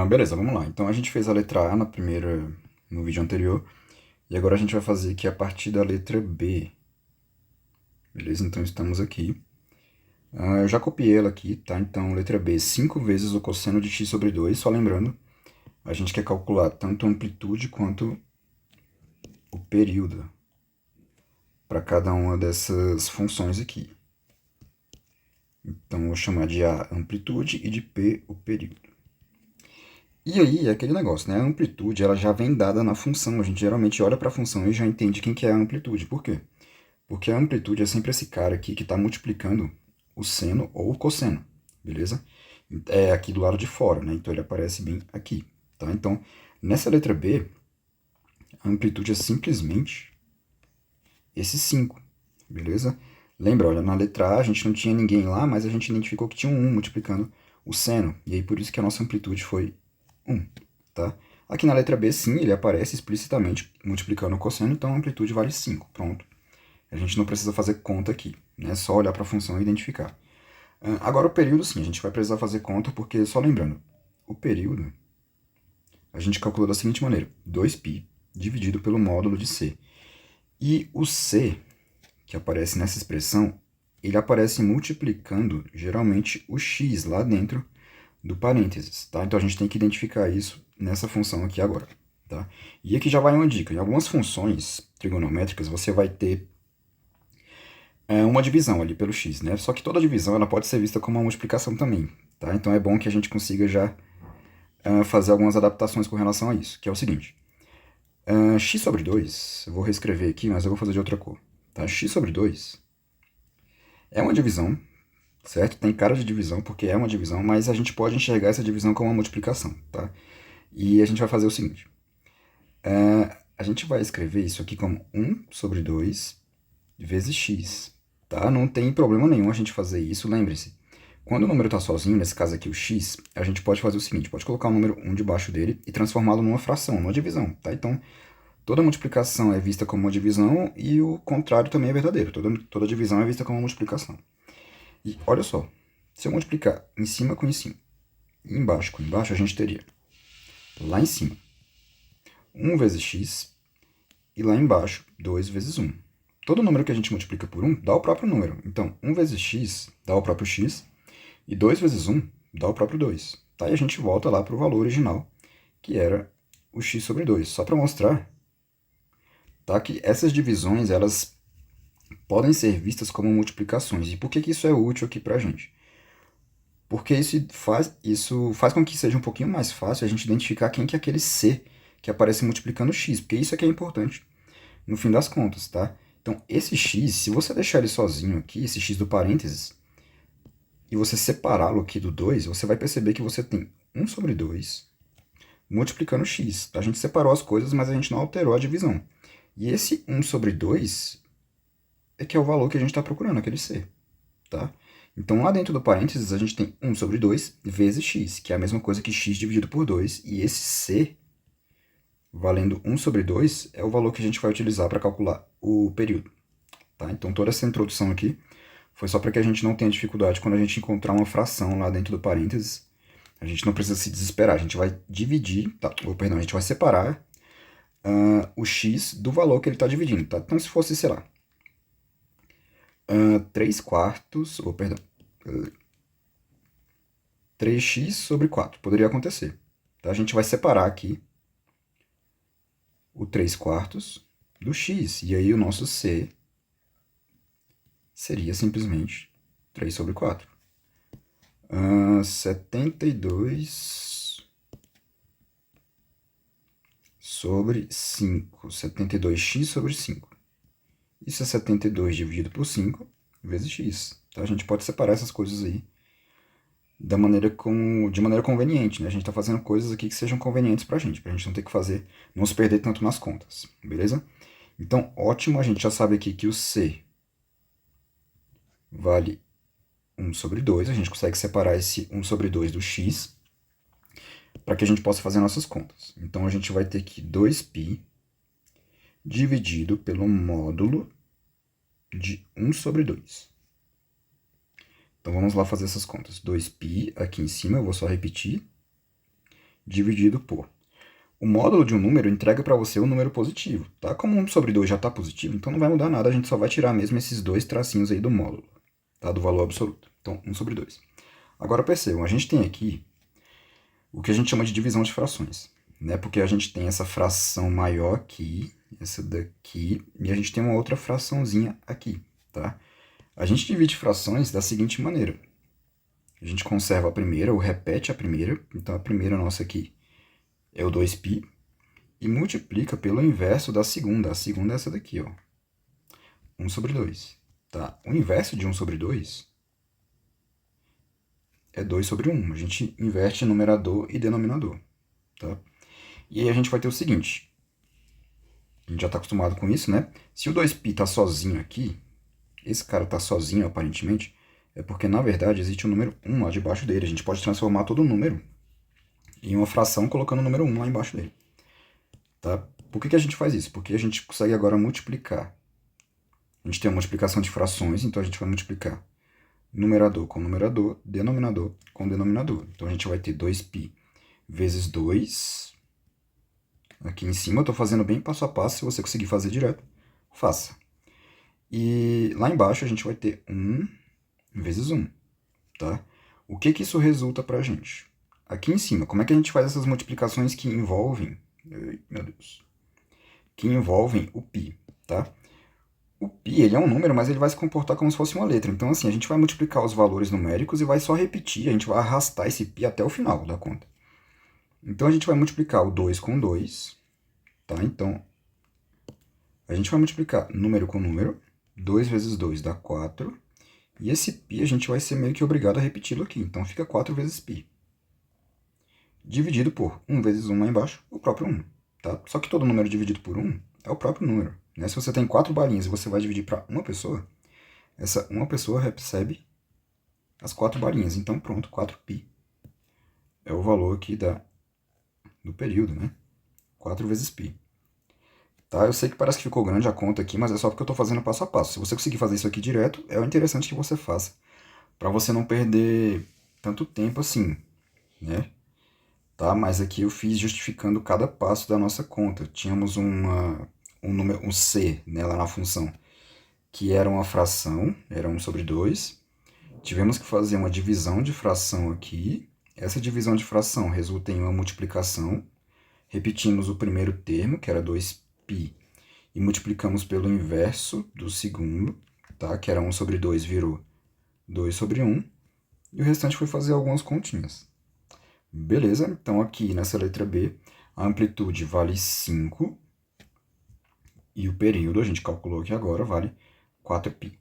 Beleza, vamos lá. Então a gente fez a letra A no vídeo anterior, e agora a gente vai fazer aqui a partir da letra B. Beleza? Então estamos aqui. Eu já copiei ela aqui, tá? Então letra B, 5 vezes o cosseno de x sobre 2. Só lembrando, a gente quer calcular tanto a amplitude quanto o período para cada uma dessas funções aqui. Então eu vou chamar de A amplitude e de P o período. E aí é aquele negócio, né? A amplitude ela já vem dada na função. A gente geralmente olha para a função e já entende quem que é a amplitude. Por quê? Porque a amplitude é sempre esse cara aqui que está multiplicando o seno ou o cosseno, beleza? É aqui do lado de fora, né? Então ele aparece bem aqui, tá? Então, nessa letra B, a amplitude é simplesmente esse 5, beleza? Lembra, olha, na letra A a gente não tinha ninguém lá, mas a gente identificou que tinha um 1 multiplicando o seno. E aí por isso que a nossa amplitude foi 1, tá? Aqui na letra B, sim, ele aparece explicitamente multiplicando o cosseno, então a amplitude vale 5, pronto. A gente não precisa fazer conta aqui, né? É só olhar para a função e identificar. Agora o período, sim, a gente vai precisar fazer conta, porque, só lembrando, o período a gente calcula da seguinte maneira: 2π dividido pelo módulo de c. E o c, que aparece nessa expressão, ele aparece multiplicando, geralmente, o x lá dentro do parênteses, tá? Então a gente tem que identificar isso nessa função aqui agora, tá? E aqui já vai uma dica. Em algumas funções trigonométricas, você vai ter uma divisão ali pelo x, né? Só que toda divisão ela pode ser vista como uma multiplicação também, tá? Então é bom que a gente consiga já fazer algumas adaptações com relação a isso, que é o seguinte. X sobre 2, eu vou reescrever aqui, mas eu vou fazer de outra cor, tá? X sobre 2 é uma divisão, certo? Tem cara de divisão porque é uma divisão, mas a gente pode enxergar essa divisão como uma multiplicação, tá? E a gente vai fazer o seguinte. A gente vai escrever isso aqui como 1 sobre 2 vezes x, tá? Não tem problema nenhum a gente fazer isso, lembre-se. Quando o número está sozinho, nesse caso aqui o x, a gente pode fazer o seguinte, pode colocar o número 1 debaixo dele e transformá-lo numa fração, numa divisão, tá? Então, toda multiplicação é vista como uma divisão e o contrário também é verdadeiro, toda divisão é vista como uma multiplicação. E olha só, se eu multiplicar em cima com em cima e embaixo com embaixo, a gente teria lá em cima 1 vezes x e lá embaixo 2 vezes 1. Todo número que a gente multiplica por 1 dá o próprio número. Então, 1 vezes x dá o próprio x, e 2 vezes 1 dá o próprio 2. Tá? E a gente volta lá para o valor original, que era o x sobre 2. Só para mostrar, tá, que essas divisões elas podem ser vistas como multiplicações. E por que isso é útil aqui para a gente? Porque isso faz com que seja um pouquinho mais fácil a gente identificar quem que é aquele c que aparece multiplicando x, porque isso é que é importante no fim das contas, tá? Então, esse x, se você deixar ele sozinho aqui, esse x do parênteses, e você separá-lo aqui do 2, você vai perceber que você tem 1 sobre 2 multiplicando x. A gente separou as coisas, mas a gente não alterou a divisão. E esse 1 sobre 2 é que é o valor que a gente está procurando, aquele c, tá? Então, lá dentro do parênteses, a gente tem 1 sobre 2 vezes x, que é a mesma coisa que x dividido por 2, e esse c, valendo 1 sobre 2, é o valor que a gente vai utilizar para calcular o período. Tá? Então, toda essa introdução aqui foi só para que a gente não tenha dificuldade quando a gente encontrar uma fração lá dentro do parênteses. A gente não precisa se desesperar, a gente vai dividir, a gente vai separar o x do valor que ele está dividindo. Tá? Então, se fosse, sei lá, 3 quartos, 3x sobre 4, poderia acontecer. Tá? A gente vai separar aqui o 3 quartos do x, e aí o nosso c seria simplesmente 3 sobre 4. 72 sobre 5. 72x sobre 5. Isso é 72 dividido por 5 vezes x. Tá? A gente pode separar essas coisas aí de maneira conveniente. Né? A gente está fazendo coisas aqui que sejam convenientes para a gente não ter que fazer, não se perder tanto nas contas. Beleza? Então, ótimo, a gente já sabe aqui que o c vale 1 sobre 2. A gente consegue separar esse 1 sobre 2 do x para que a gente possa fazer nossas contas. Então, a gente vai ter que 2π dividido pelo módulo de 1 sobre 2. Então, vamos lá fazer essas contas. 2π aqui em cima, eu vou só repetir. dividido por... O módulo de um número entrega para você um número positivo, tá? Como 1 sobre 2 já está positivo, então não vai mudar nada, a gente só vai tirar mesmo esses dois tracinhos aí do módulo, tá? Do valor absoluto. Então, 1 sobre 2. Agora percebam, a gente tem aqui o que a gente chama de divisão de frações, né? Porque a gente tem essa fração maior aqui, essa daqui, e a gente tem uma outra fraçãozinha aqui, tá? A gente divide frações da seguinte maneira. A gente conserva a primeira, ou repete a primeira, então a primeira nossa aqui é o 2π, e multiplica pelo inverso da segunda. A segunda é essa daqui, ó. 1 sobre 2. Tá? O inverso de 1 sobre 2 é 2 sobre 1. A gente inverte numerador e denominador. Tá? E aí a gente vai ter o seguinte. A gente já está acostumado com isso, né? Se o 2π está sozinho aqui, esse cara está sozinho aparentemente, é porque na verdade existe um número 1 lá debaixo dele. A gente pode transformar todo o número em uma fração colocando o número 1 lá embaixo dele. Tá? Por que a gente faz isso? Porque a gente consegue agora multiplicar. A gente tem uma multiplicação de frações, então a gente vai multiplicar numerador com numerador, denominador com denominador. Então a gente vai ter 2π vezes 2. Aqui em cima eu estou fazendo bem passo a passo, se você conseguir fazer direto, faça. E lá embaixo a gente vai ter 1 vezes 1. Tá? O que isso resulta para a gente? Aqui em cima, como é que a gente faz essas multiplicações que envolvem... Meu Deus. Que envolvem o π, tá? O π, ele é um número, mas ele vai se comportar como se fosse uma letra. Então, assim, a gente vai multiplicar os valores numéricos e vai só repetir, a gente vai arrastar esse π até o final da conta. Então, a gente vai multiplicar o 2 com 2, tá? Então, a gente vai multiplicar número com número, 2 vezes 2 dá 4, e esse π a gente vai ser meio que obrigado a repeti-lo aqui. Então, fica 4 vezes π. Dividido por 1 vezes 1 lá embaixo, o próprio 1. Tá? Só que todo número dividido por 1 é o próprio número. Né? Se você tem 4 balinhas e você vai dividir para uma pessoa, essa uma pessoa recebe as 4 balinhas. Então, pronto, 4π é o valor aqui do período, né? 4 vezes π. Tá? Eu sei que parece que ficou grande a conta aqui, mas é só porque eu estou fazendo passo a passo. Se você conseguir fazer isso aqui direto, é o interessante que você faça, para você não perder tanto tempo assim, né? Tá? Mas aqui eu fiz justificando cada passo da nossa conta. Tínhamos um c, né, lá na função, que era uma fração, era 1 sobre 2. Tivemos que fazer uma divisão de fração aqui. Essa divisão de fração resulta em uma multiplicação. Repetimos o primeiro termo, que era 2π, e multiplicamos pelo inverso do segundo, tá? Que era 1 sobre 2, virou 2 sobre 1. E o restante foi fazer algumas continhas. Beleza? Então aqui nessa letra B, a amplitude vale 5 e o período, a gente calculou aqui agora, vale 4π.